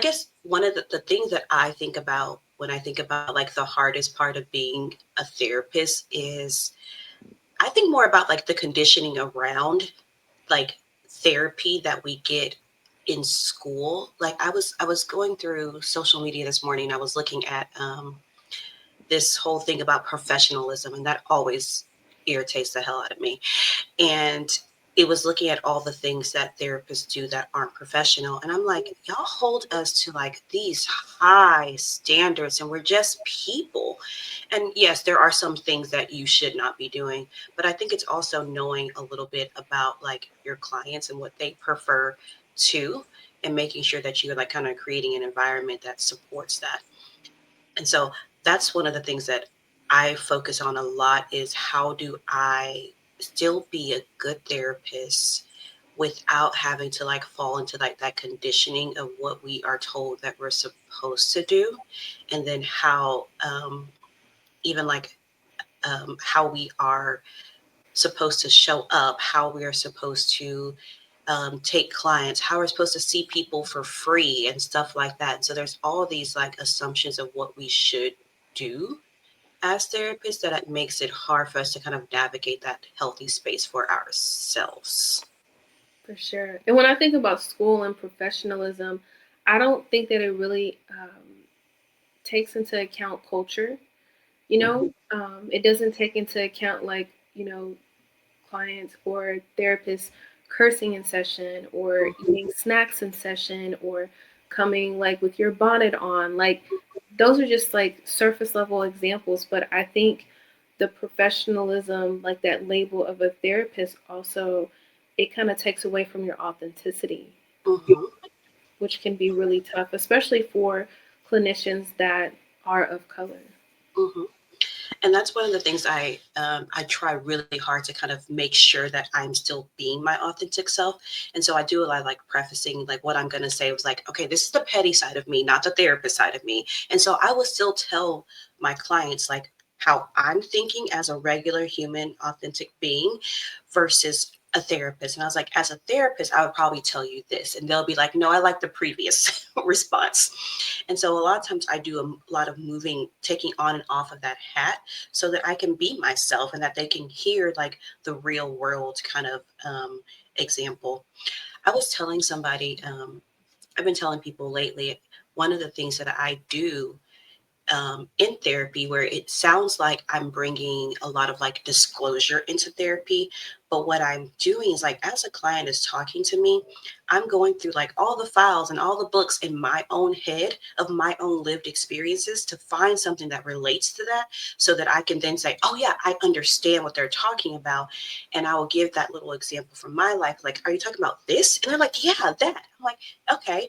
guess one of the things that I think about when I think about like the hardest part of being a therapist is I think more about like the conditioning around like therapy that we get in school. Like I was going through social media this morning. I was looking at this whole thing about professionalism, and that always irritates the hell out of me. And it was looking at all the things that therapists do that aren't professional. And I'm like, y'all hold us to like these high standards, and we're just people. And yes, there are some things that you should not be doing, but I think it's also knowing a little bit about like your clients and what they prefer too, and making sure that you're like kind of creating an environment that supports that. And so that's one of the things that I focus on a lot is how do I still be a good therapist without having to like fall into like that conditioning of what we are told that we're supposed to do, and then how even like how we are supposed to show up, how we are supposed to take clients, how we're supposed to see people for free and stuff like that. So there's all these like assumptions of what we should do as therapists that it makes it hard for us to kind of navigate that healthy space for ourselves. For sure. And when I think about school and professionalism, I don't think that it really takes into account culture. It doesn't take into account like clients or therapists cursing in session or Mhm. eating snacks in session or coming like with your bonnet on. Like those are just like surface level examples, but I think the professionalism, like that label of a therapist, also it kind of takes away from your authenticity, Mhm. which can be really tough, especially for clinicians that are of color. Mhm. And that's one of the things I try really hard to kind of make sure that I'm still being my authentic self. And so I do a lot of like prefacing like what I'm going to say was like, okay, this is the petty side of me, not the therapist side of me. And so I will still tell my clients like how I'm thinking as a regular human authentic being versus a therapist. And I was like, as a therapist, I would probably tell you this. And they'll be like, no, I like the previous response. And so a lot of times I do a lot of moving, taking on and off of that hat so that I can be myself and that they can hear like the real world kind of example. I was telling somebody, I've been telling people lately, one of the things that I do in therapy where it sounds like I'm bringing a lot of like disclosure into therapy. But what I'm doing is like, as a client is talking to me, I'm going through like all the files and all the books in my own head of my own lived experiences to find something that relates to that so that I can then say, oh, yeah, I understand what they're talking about. And I will give that little example from my life. Like, are you talking about this? And they're like, yeah, that. I'm like, okay.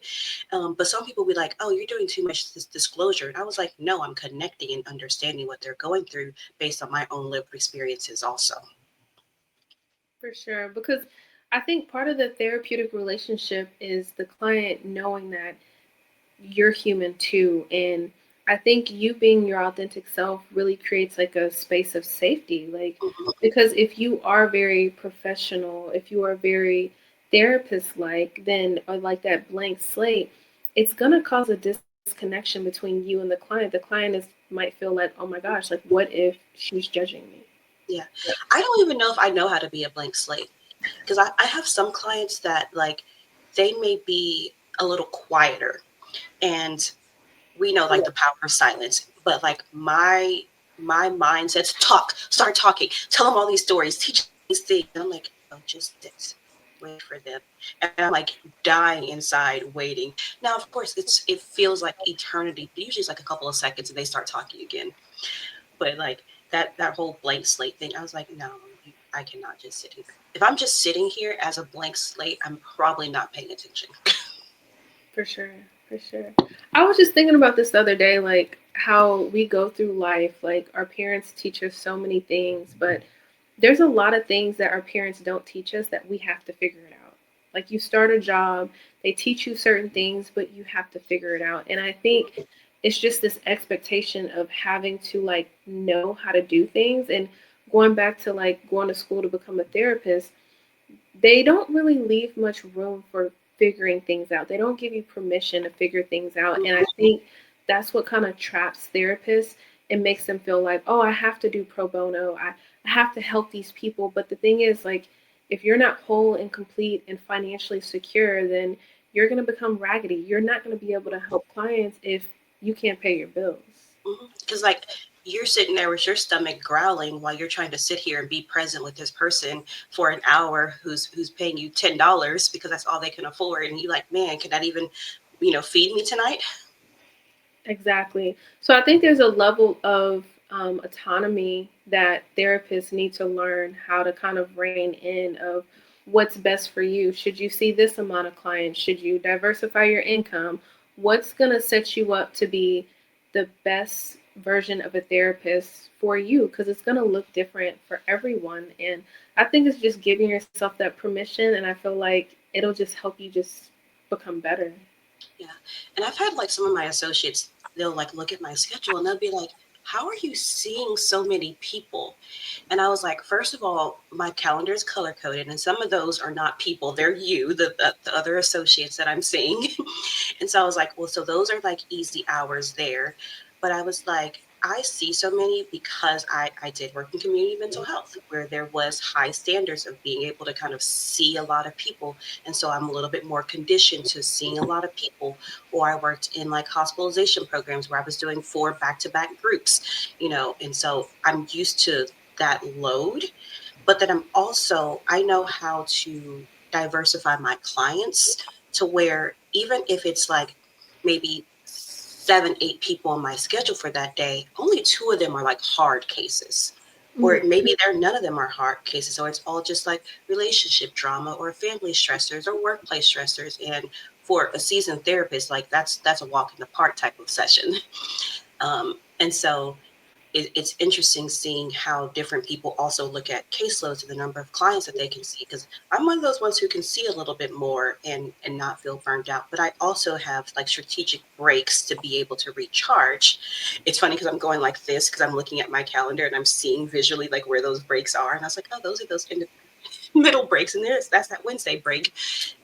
But some people be like, oh, you're doing too much disclosure. And I was like, no, I'm connecting and understanding what they're going through based on my own lived experiences also. For sure, because I think part of the therapeutic relationship is the client knowing that you're human too. And I think you being your authentic self really creates like a space of safety. Like, Mhm. because if you are very professional, if you are very therapist like, then or like that blank slate, it's going to cause a disconnection between you and the client. The client might feel like, oh my gosh, like, what if she's judging me? Yeah. I don't even know if I know how to be a blank slate because I have some clients that like they may be a little quieter and we know like the power of silence, but like my mind says talk, start talking, tell them all these stories, teach them these things. And I'm like, oh, just sit, wait for them. And I'm like dying inside waiting. Now, of course, it feels like eternity, but usually it's like a couple of seconds and they start talking again. But like that whole blank slate thing, I was like, no, I cannot just sit here. If I'm just sitting here as a blank slate, I'm probably not paying attention. For sure, for sure. I was just thinking about this the other day, like how we go through life. Like our parents teach us so many things, but there's a lot of things that our parents don't teach us that we have to figure it out. Like you start a job, they teach you certain things, but you have to figure it out. And I think it's just this expectation of having to like know how to do things and going back to like going to school to become a therapist, they don't really leave much room for figuring things out. They don't give you permission to figure things out. And I Mhm. think that's what kind of traps therapists and makes them feel like, oh, I have to do pro bono. I have to help these people. But the thing is, like, if you're not whole and complete and financially secure, then you're going to become raggedy. You're not going to be able to help clients if you can't pay your bills. Because like you're sitting there with your stomach growling while you're trying to sit here and be present with this person for an hour who's paying you $10 because that's all they can afford, and you like, man, can that even feed me tonight? Exactly. So I think there's a level of autonomy that therapists need to learn how to kind of rein in of what's best for you. Should you see this amount of clients? Should you diversify your income? What's going to set you up to be the best version of a therapist for you? Because it's going to look different for everyone. And I think it's just giving yourself that permission. And I feel like it'll just help you just become better. Yeah. And I've had like some of my associates, they'll like look at my schedule and they'll be like, how are you seeing so many people? And I was like, first of all, my calendar is color coded, and some of those are not people, they're you, the other associates that I'm seeing. And so I was like, well, so those are like easy hours there. But I was like, I see so many because I did work in community mental health where there was high standards of being able to kind of see a lot of people. And so I'm a little bit more conditioned to seeing a lot of people. Or I worked in like hospitalization programs where I was doing 4 back-to-back groups, and so I'm used to that load. But then I know how to diversify my clients to where even if it's like maybe 7, 8 people on my schedule for that day, only 2 of them are like hard cases. Or Mm. maybe none of them are hard cases, or it's all just like relationship drama or family stressors or workplace stressors. And for a seasoned therapist, like that's a walk in the park type of session. And so it's interesting seeing how different people also look at caseloads and the number of clients that they can see, because I'm one of those ones who can see a little bit more and not feel burned out, but I also have like strategic breaks to be able to recharge. It's funny because I'm going like this because I'm looking at my calendar and I'm seeing visually like where those breaks are, and I was like, oh, those are those in the middle breaks, and that's that Wednesday break,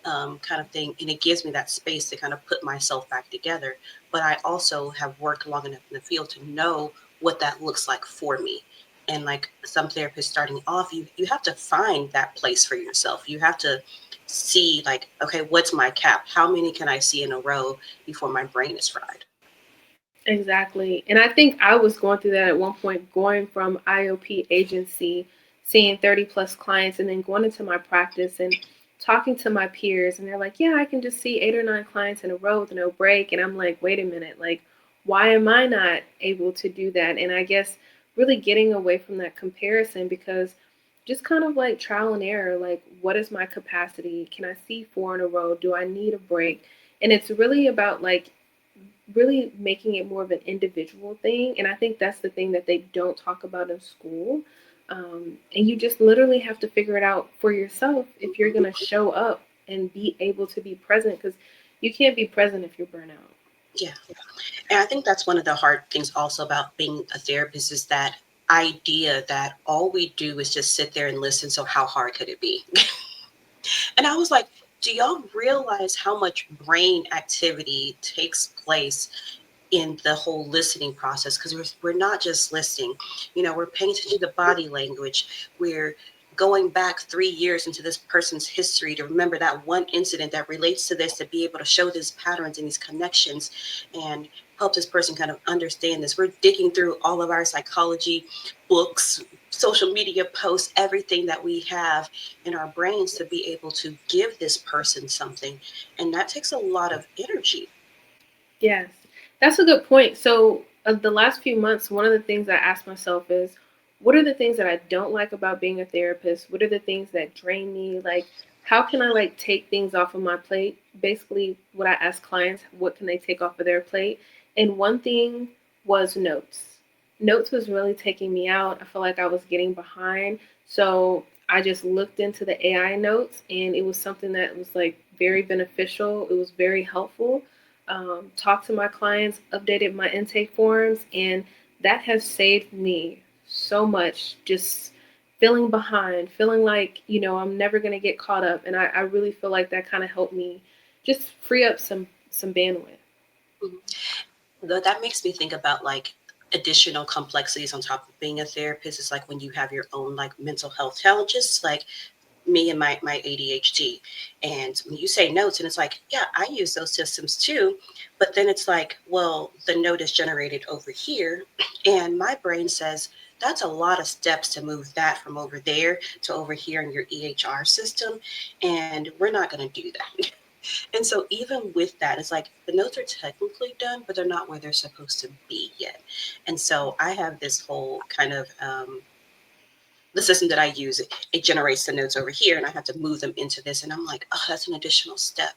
kind of thing. And it gives me that space to kind of put myself back together. But I also have worked long enough in the field to know what that looks like for me. And like some therapists starting off, you have to find that place for yourself. You have to see like, okay, what's my cap? How many can I see in a row before my brain is fried? Exactly. And I think I was going through that at one point, going from IOP agency, seeing 30 plus clients, and then going into my practice and talking to my peers. And they're like, yeah, I can just see 8 or 9 clients in a row with no break. And I'm like, wait a minute, like, why am I not able to do that? And I guess really getting away from that comparison, because just kind of like trial and error, like, what is my capacity? Can I see 4 in a row? Do I need a break? And it's really about like really making it more of an individual thing. And I think that's the thing that they don't talk about in school. And you just literally have to figure it out for yourself if you're going to show up and be able to be present, because you can't be present if you're burnt out. Yeah. And I think that's one of the hard things also about being a therapist is that idea that all we do is just sit there and listen. So how hard could it be? And I was like, do y'all realize how much brain activity takes place in the whole listening process? Because we're not just listening, we're paying attention to body language. We're going back 3 years into this person's history to remember that one incident that relates to this, to be able to show these patterns and these connections and help this person kind of understand this. We're digging through all of our psychology books, social media posts, everything that we have in our brains to be able to give this person something. And that takes a lot of energy. Yes, that's a good point. So, the last few months, one of the things I asked myself is, what are the things that I don't like about being a therapist? What are the things that drain me? Like, how can I like take things off of my plate? Basically, what I ask clients, what can they take off of their plate? And one thing was notes. Notes was really taking me out. I felt like I was getting behind. So, I just looked into the AI notes, and it was something that was like very beneficial. It was very helpful. Talked to my clients, updated my intake forms, and that has saved me so much. Just feeling behind, feeling like, I'm never going to get caught up. And I really feel like that kind of helped me just free up some bandwidth. Mhm. Though that makes me think about like additional complexities on top of being a therapist. It's like when you have your own like mental health challenges, like me and my ADHD. And when you say notes, and it's like, yeah, I use those systems too. But then it's like, well, the note is generated over here. And my brain says, that's a lot of steps to move that from over there to over here in your EHR system. And we're not going to do that. And so even with that, it's like the notes are technically done, but they're not where they're supposed to be yet. And so I have this whole kind of the system that I use, it generates the notes over here and I have to move them into this. And I'm like, oh, that's an additional step.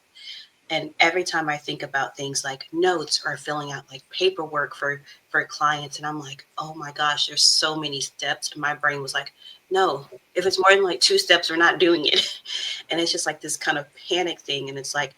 And every time I think about things like notes or filling out like paperwork for clients, and I'm like, oh my gosh, there's so many steps. And my brain was like, no, if it's more than like two steps, we're not doing it. And it's just like this kind of panic thing. And it's like,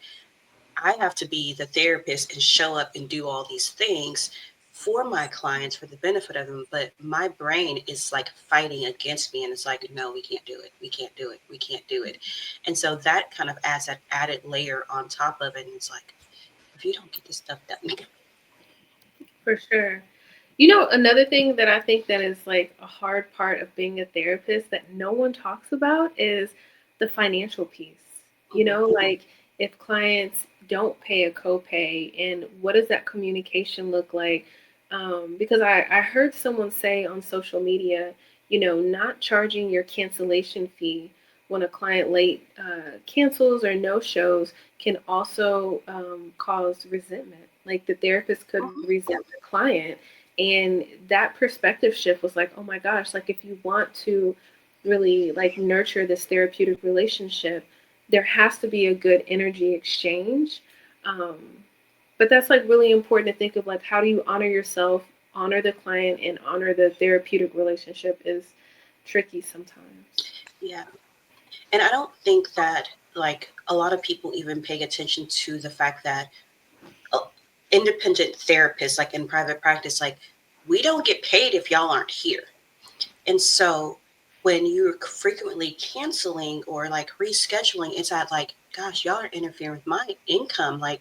I have to be the therapist and show up and do all these things for my clients for the benefit of them. But my brain is like fighting against me. And it's like, no, we can't do it. We can't do it. We can't do it. And so that kind of adds that added layer on top of it. And it's like, if you don't get this stuff done, For sure. You know, another thing that I think that is like a hard part of being a therapist that no one talks about is the financial piece. You mhm, know, like if clients don't pay a copay, and what does that communication look like? Because I heard someone say on social media, you know, not charging your cancellation fee when a client late cancels or no shows can also cause resentment. Like the therapist could mhm, resent the client, and that perspective shift was like, oh my gosh, like if you want to really like nurture this therapeutic relationship, there has to be a good energy exchange. um, but that's like really important to think of, like how do you honor yourself, honor the client, and honor the therapeutic relationship is tricky sometimes. yeah. And I don't think that like a lot of people even pay attention to the fact that uh, independent therapists, like in private practice, like we don't get paid if y'all aren't here. And so when you're frequently canceling or like rescheduling, it's at like, gosh, y'all are interfering with my income. Like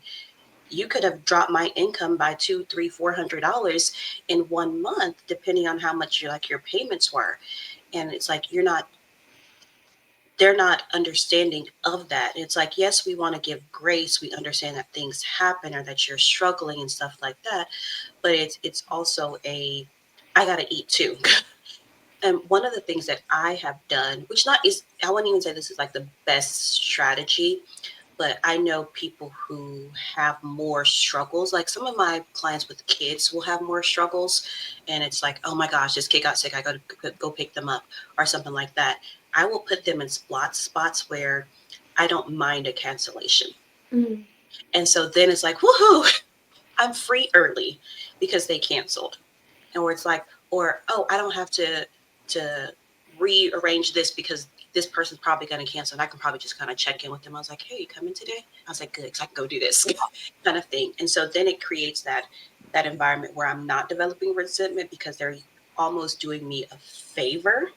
you could have dropped my income by two, three, $400 in 1 month, depending on how much your payments were. And it's like they're not understanding of that. It's like, yes, we want to give grace. We understand that things happen or that you're struggling and stuff like that. But it's also a I gotta eat too. And one of the things that I have done, which not is I wouldn't even say this is like the best strategy, but I know people who have more struggles. Like some of my clients with kids will have more struggles, and it's like, oh my gosh, this kid got sick. I got to go pick them up, or something like that. I will put them in spots where I don't mind a cancellation, Mm. and so then it's like, woohoo, I'm free early because they canceled. And where it's like, or oh, I don't have to rearrange this because this person's probably going to cancel, and I can probably just kind of check in with them. I was like, hey, you coming today? I was like, good, because I can go do this kind of thing. And so then it creates that environment where I'm not developing resentment because they're almost doing me a favor.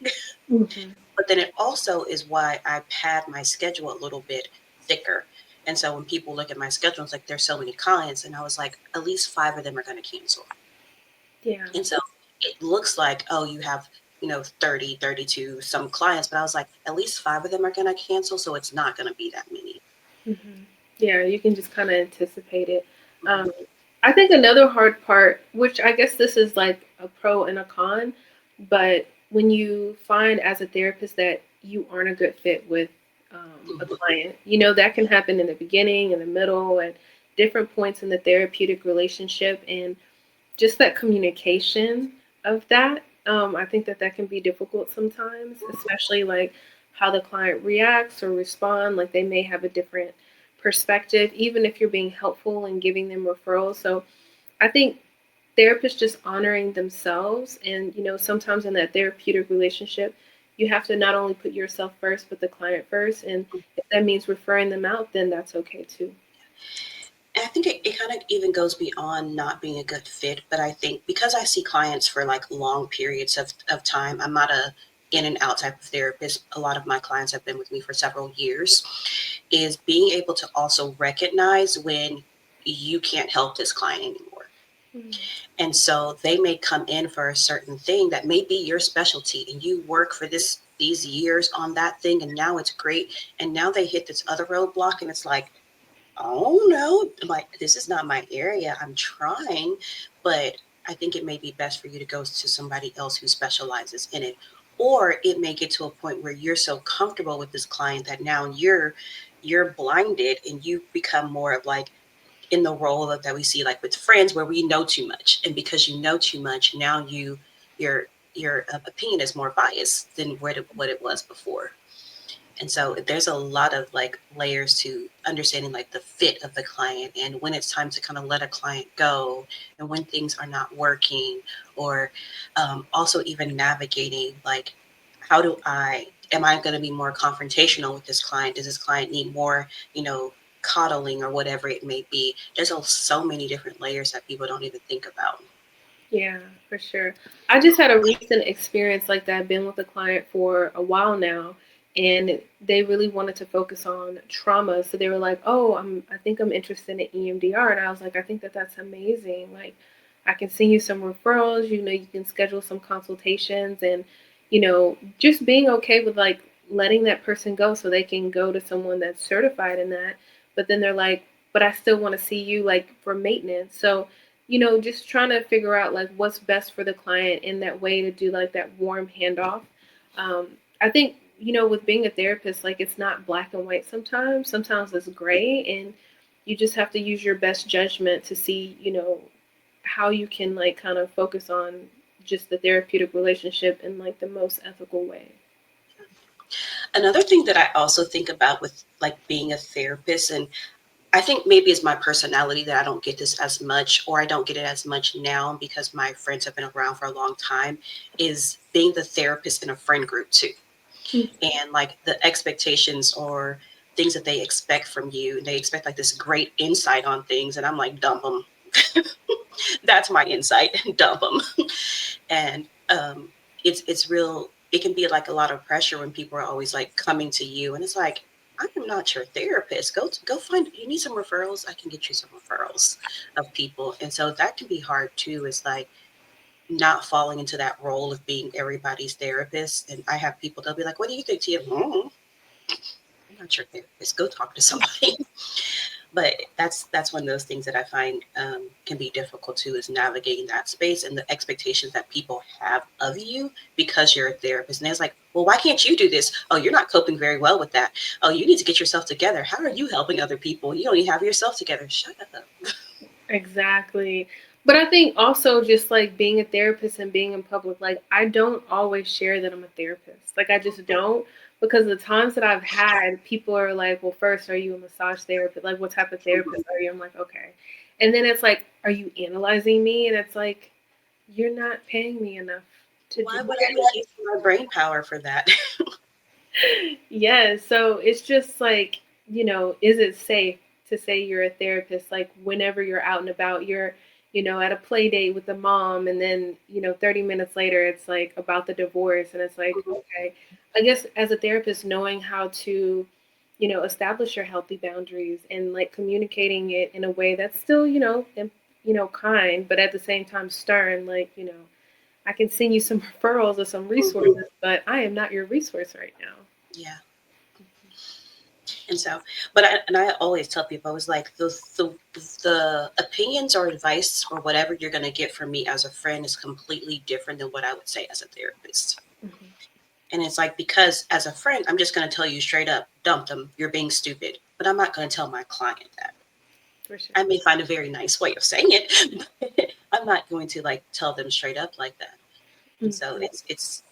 Mhm. But then it also is why I pad my schedule a little bit thicker. And so when people look at my schedule, it's like there's so many clients, and I was like, at least five of them are going to cancel. Yeah. And so it looks like, oh, you have, 30, 32 some clients, but I was like, at least five of them are going to cancel. So it's not going to be that many. Hmm. Yeah, you can just kind of anticipate it. Mhm. I think another hard part, which I guess this is like a pro and a con, but when you find as a therapist that you aren't a good fit with a Mhm. client, you know, that can happen in the beginning, in the middle, at different points in the therapeutic relationship. And just that communication of that, I think that that can be difficult sometimes, especially like how the client reacts or respond. Like they may have a different perspective, even if you're being helpful and giving them referrals. So I think therapists just honoring themselves, and you know, sometimes in that therapeutic relationship, you have to not only put yourself first, but the client first. And if that means referring them out, then that's okay too. And I think it kind of even goes beyond not being a good fit. But I think because I see clients for like long periods of time, I'm not a in and out type of therapist, a lot of my clients have been with me for several years, is being able to also recognize when you can't help this client anymore. Mm. And so they may come in for a certain thing that may be your specialty, and you work for these years on that thing, and now it's great. And now they hit this other roadblock, and it's like, oh no, like this is not my area. I'm trying, but I think it may be best for you to go to somebody else who specializes in it. Or it may get to a point where you're so comfortable with this client that now you're blinded and you become more of like in the role that we see like with friends where we know too much. And because you know too much, now your opinion is more biased than what it was before. And so there's a lot of like layers to understanding like the fit of the client and when it's time to kind of let a client go and when things are not working, or also even navigating like how do I am I going to be more confrontational with this client? Does this client need more, coddling or whatever it may be? There's so many different layers that people don't even think about. Yeah, for sure. I just had a recent experience like that. I've been with a client for a while now, and they really wanted to focus on trauma. So they were like, "Oh, I think I'm interested in EMDR," and I was like, "I think that that's amazing. Like, I can send you some referrals. You can schedule some consultations, and just being okay with like letting that person go so they can go to someone that's certified in that. But then they're like, "But I still want to see you like for maintenance." So just trying to figure out like what's best for the client in that way to do like that warm handoff. I think, with being a therapist, like it's not black and white sometimes. Sometimes it's gray, and you just have to use your best judgment to see, how you can like kind of focus on just the therapeutic relationship in like the most ethical way. Another thing that I also think about with like being a therapist, and I think maybe it's my personality that I don't get this as much, or I don't get it as much now because my friends have been around for a long time, is being the therapist in a friend group too. And like the expectations or things that they expect from you, they expect like this great insight on things. And I'm like, dump them. That's my insight. Dump them. And it's real. It can be like a lot of pressure when people are always like coming to you, and it's like, I am not your therapist. Go find. You need some referrals. I can get you some referrals of people, and so that can be hard too. Is like not falling into that role of being everybody's therapist. And I have people, they'll be like, "What do you think, Tia?" I'm not your therapist. Go talk to somebody. But that's one of those things that I find can be difficult too, is navigating that space and the expectations that people have of you because you're a therapist. And it's like, well, why can't you do this? Oh, you're not coping very well with that. Oh, you need to get yourself together. How are you helping other people? You don't even have yourself together. Shut up. Exactly. But I think also just like being a therapist and being in public, like I don't always share that I'm a therapist. Like I just don't, because the times that I've had, people are like, well, first, are you a massage therapist? Like, what type of therapist are you? I'm like, okay. And then it's like, are you analyzing me? And it's like, you're not paying me enough to do Why would I that. be using my brain power for that? Yeah, so it's just like, is it safe to say you're a therapist? Like whenever you're out and about, you're, at a play date with the mom, and then, 30 minutes later, it's like about the divorce. And it's like, okay, I guess as a therapist, knowing how to, establish your healthy boundaries and like communicating it in a way that's still, kind, but at the same time stern, like, I can send you some referrals or some resources, but I am not your resource right now. Yeah. And so, but I always tell people, I was like, the opinions or advice or whatever you're going to get from me as a friend is completely different than what I would say as a therapist. Mhm. And it's like, because as a friend, I'm just going to tell you straight up, dump them, you're being stupid. But I'm not going to tell my client that. For sure. I may find a very nice way of saying it, but I'm not going to like tell them straight up like that. And so Mhm.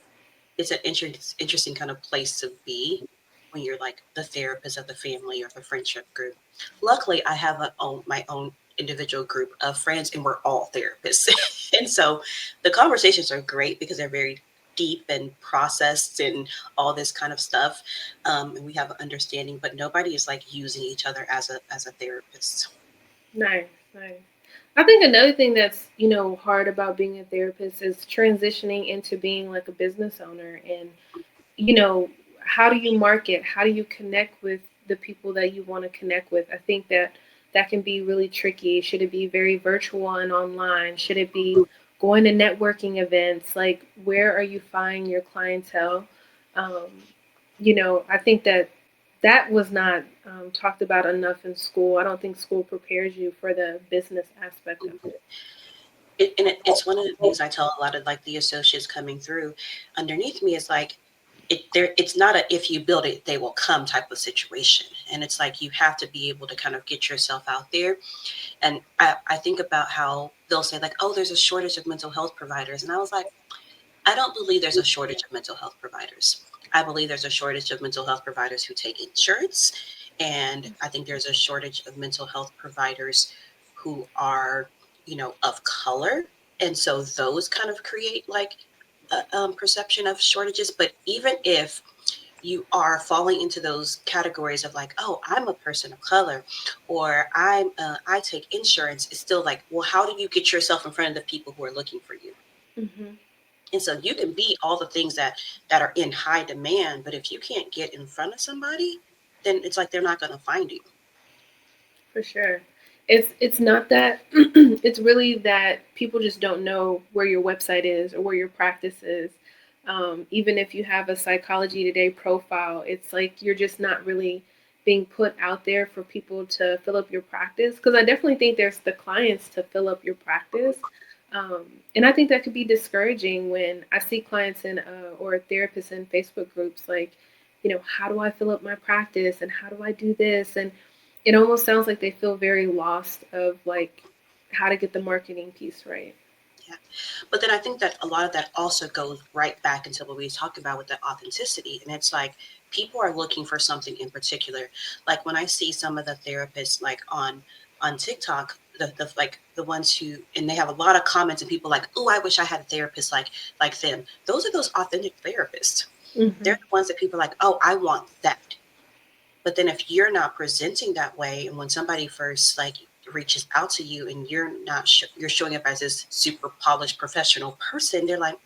it's an interesting kind of place to be when you're like the therapist of the family or the friendship group. Luckily, I have my own individual group of friends, and we're all therapists. And so the conversations are great because they're very deep and processed and all this kind of stuff. And we have an understanding, but nobody is like using each other as a therapist. Nice, nice. I think another thing that's, hard about being a therapist is transitioning into being like a business owner and, you know, how do you market? How do you connect with the people that you want to connect with? I think that that can be really tricky. Should it be very virtual and online? Should it be going to networking events? Like, where are you finding your clientele? Um, I think that that was not talked about enough in school. I don't think school prepares you for the business aspect of it. It's one of the things I tell a lot of like the associates coming through underneath me is like it's not a if you build it they will come type of situation, and it's like you have to be able to kind of get yourself out there. And I think about how they'll say like, oh, there's a shortage of mental health providers, and I was like, I don't believe there's a shortage of mental health providers. I believe there's a shortage of mental health providers who take insurance. And I think there's a shortage of mental health providers who are, of color. And so those kind of create like a perception of shortages. But even if you are falling into those categories of like, oh, I'm a person of color, or I take insurance, it's still like, well, how do you get yourself in front of the people who are looking for you? Hmm. And so you can be all the things that are in high demand, but if you can't get in front of somebody, then it's like they're not going to find you. For sure. It's not that it's really that people just don't know where your website is or where your practice is. Even if you have a Psychology Today profile, it's like you're just not really being put out there for people to fill up your practice. Because I definitely think there's the clients to fill up your practice, um, and I think that could be discouraging when I see clients in or therapists in Facebook groups like, how do I fill up my practice and how do I do this and it almost sounds like they feel very lost of like how to get the marketing piece right. Yeah. But then I think that a lot of that also goes right back into what we talked about with the authenticity. And it's like people are looking for something in particular. Like when I see some of the therapists like on TikTok, the like the ones who and they have a lot of comments and people like, oh, I wish I had a therapist like them. Those are those authentic therapists. They're Hmm. the ones that people are like, oh, I want that. But then if you're not presenting that way, and when somebody first like reaches out to you and you're not you're showing up as this super polished professional person, they're like,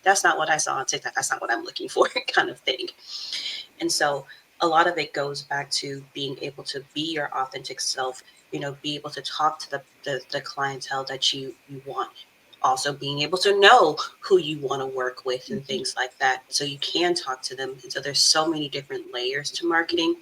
that's not what I saw on TikTok. That's not what I'm looking for, kind of thing. And so a lot of it goes back to being able to be your authentic self, be able to talk to the clientele that you want. Also being able to know who you want to work with and things like that. So you can talk to them. And so there's so many different layers to marketing.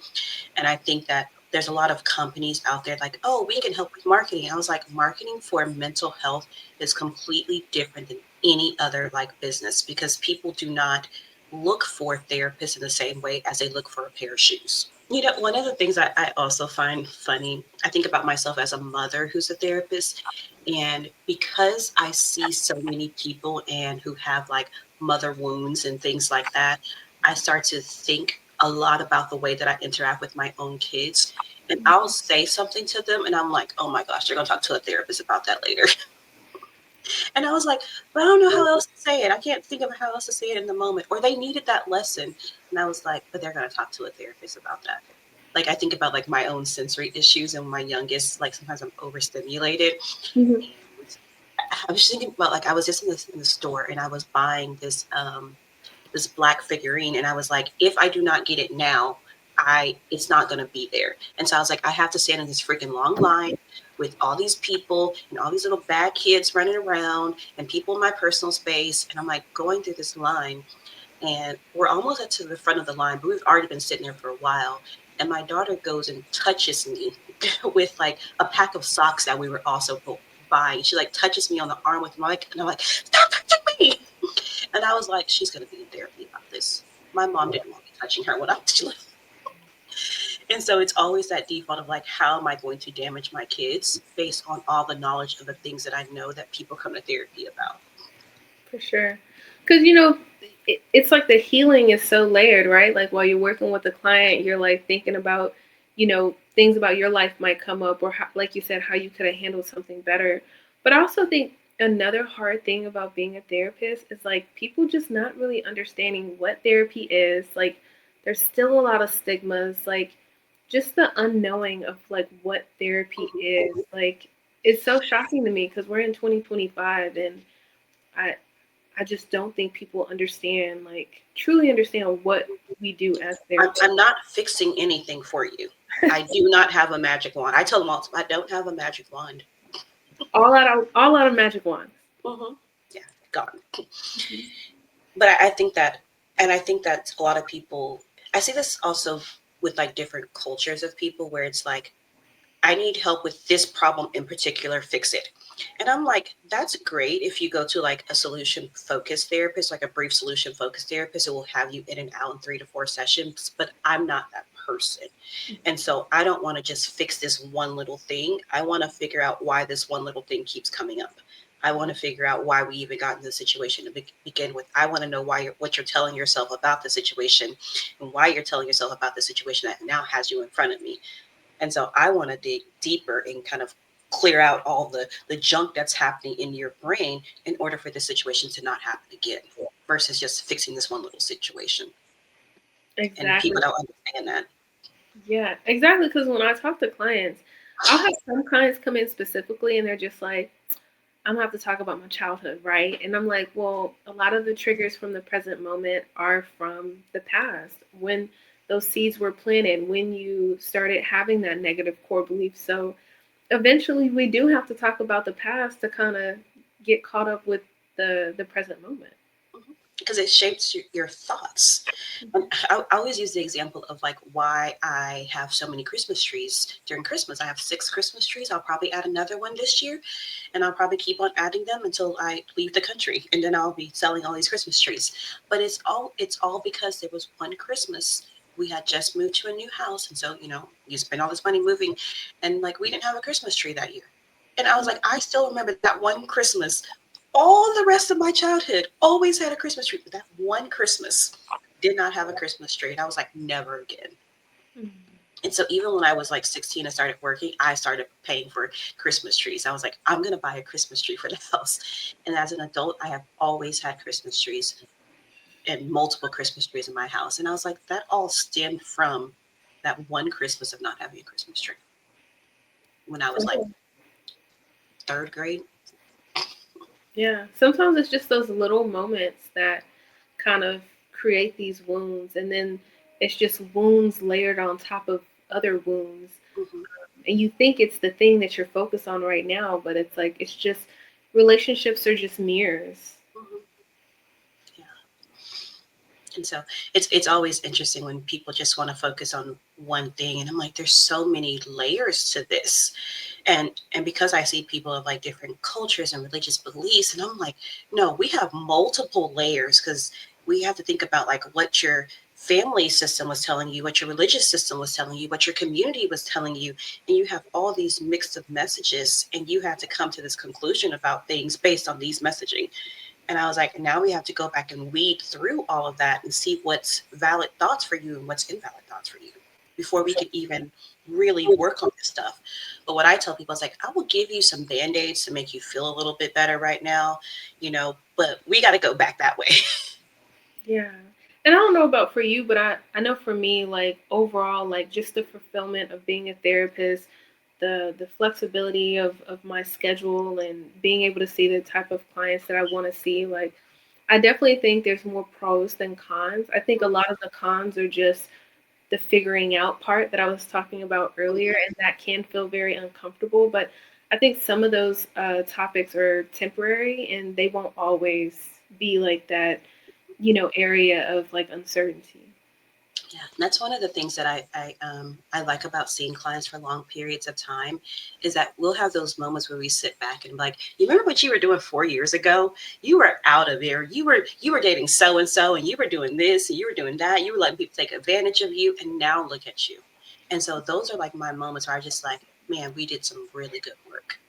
And I think that there's a lot of companies out there like, oh, we can help with marketing. I was like, marketing for mental health is completely different than any other like business because people do not look for therapists in the same way as they look for a pair of shoes. One of the things I also find funny, I think about myself as a mother who's a therapist. And because I see so many people and who have like mother wounds and things like that, I start to think a lot about the way that I interact with my own kids. And I'll say something to them and I'm like, oh my gosh, they're going to talk to a therapist about that later. And I was like, but I don't know how else to say it. I can't think of how else to say it in the moment. Or they needed that lesson. And I was like, but they're going to talk to a therapist about that. Like I think about like my own sensory issues and my youngest, like sometimes I'm overstimulated. Hmm. And I was thinking about like I was just in the store and I was buying this black figurine and I was like, if I do not get it now, I it's not gonna be there. And so I was like, I have to stand in this freaking long line with all these people and all these little bad kids running around and people in my personal space. And I'm like going through this line and we're almost up to the front of the line, but we've already been sitting there for a while. And my daughter goes and touches me with like a pack of socks that we were also buying. She like touches me on the arm with Mike, and I'm like, stop touching me. And I was like, she's going to be in therapy about this. My mom didn't want me touching her when I was little. And so it's always that default of like, how am I going to damage my kids based on all the knowledge of the things that I know that people come to therapy about? For sure. Because, it's like the healing is so layered, right? Like while you're working with a client, you're like thinking about, things about your life might come up or, how, like you said, how you could have handled something better. But I also think another hard thing about being a therapist is like people just not really understanding what therapy is. Like there's still a lot of stigmas, like just the unknowing of like what therapy is. Like It's so shocking to me because we're in 2025, and I I just don't think people understand, like, truly understand what we do as therapists. I'm not fixing anything for you. I do not have a magic wand. I tell them all, I don't have a magic wand. All out of magic wands. Hmm. Yeah, gone. Mhm. But I think that, and I think that a lot of people, I see this also with like different cultures of people where it's like, I need help with this problem in particular, fix it. And I'm like, that's great if you go to like a solution focused therapist, like a brief solution focused therapist, it will have you in and out in 3 to 4 sessions. But I'm not that person. And so I don't want to just fix this one little thing. I want to figure out why this one little thing keeps coming up. I want to figure out why we even got in the situation to begin with. I want to know what you're telling yourself about the situation and why you're telling yourself about the situation that now has you in front of me. And so I want to dig deeper and kind of clear out all the junk that's happening in your brain in order for this situation to not happen again versus just fixing this one little situation. And Exactly. people don't understand that. Yeah, exactly. Because when I talk to clients, I'll have some clients come in specifically, and they're just like, I'm gonna have to talk about my childhood, right? And I'm like, well, a lot of the triggers from the present moment are from the past, when those seeds were planted, when you started having that negative core belief. So eventually, we do have to talk about the past to kind of get caught up with the present moment. Because it shapes your thoughts. And I always use the example of like why I have so many Christmas trees during Christmas. I have 6 Christmas trees. I'll probably add another one this year, and I'll probably keep on adding them until I leave the country, and then I'll be selling all these Christmas trees. But it's all because there was one Christmas we had just moved to a new house, and so you spend all this money moving, and like we didn't have a Christmas tree that year. And I was like, I still remember that one Christmas. All the rest of my childhood always had a Christmas tree, but that one Christmas did not have a Christmas tree. And I was like, never again. And so even when I was like 16 and started working, I started paying for Christmas trees. I was like, I'm going to buy a Christmas tree for the house. And as an adult, I have always had Christmas trees and multiple Christmas trees in my house. And I was like, that all stemmed from that one Christmas of not having a Christmas tree when I was like third grade. Yeah, sometimes it's just those little moments that kind of create these wounds, and then it's just wounds layered on top of other wounds. Hmm. And you think it's the thing that you're focused on right now, but it's like it's just relationships are just mirrors. Hmm. Yeah. And so it's always interesting when people just want to focus on one thing. And I'm like, there's so many layers to this. And because I see people of like different cultures and religious beliefs, and I'm like, no, we have multiple layers because we have to think about like what your family system was telling you, what your religious system was telling you, what your community was telling you, and you have all these mixed of messages, and you have to come to this conclusion about things based on these messaging. And I was like, now we have to go back and weed through all of that and see what's valid thoughts for you and what's invalid thoughts for you before we can even really work on this stuff. But what I tell people is like, I will give you some band-aids to make you feel a little bit better right now, but we got to go back that way. Yeah. And I don't know about for you, but I know for me, like overall, like just the fulfillment of being a therapist, the flexibility of my schedule and being able to see the type of clients that I want to see, like I definitely think there's more pros than cons. I think a lot of the cons are just the figuring out part that I was talking about earlier, and that can feel very uncomfortable. But I think some of those topics are temporary, and they won't always be like that, area of like uncertainty. Yeah, and that's one of the things that I like about seeing clients for long periods of time is that we'll have those moments where we sit back and like, you remember what you were doing 4 years ago? You were out of there. You were dating so and so, and you were doing this, and you were doing that. You were letting people take advantage of you, and now look at you. And so those are like my moments where I just like, man, we did some really good work.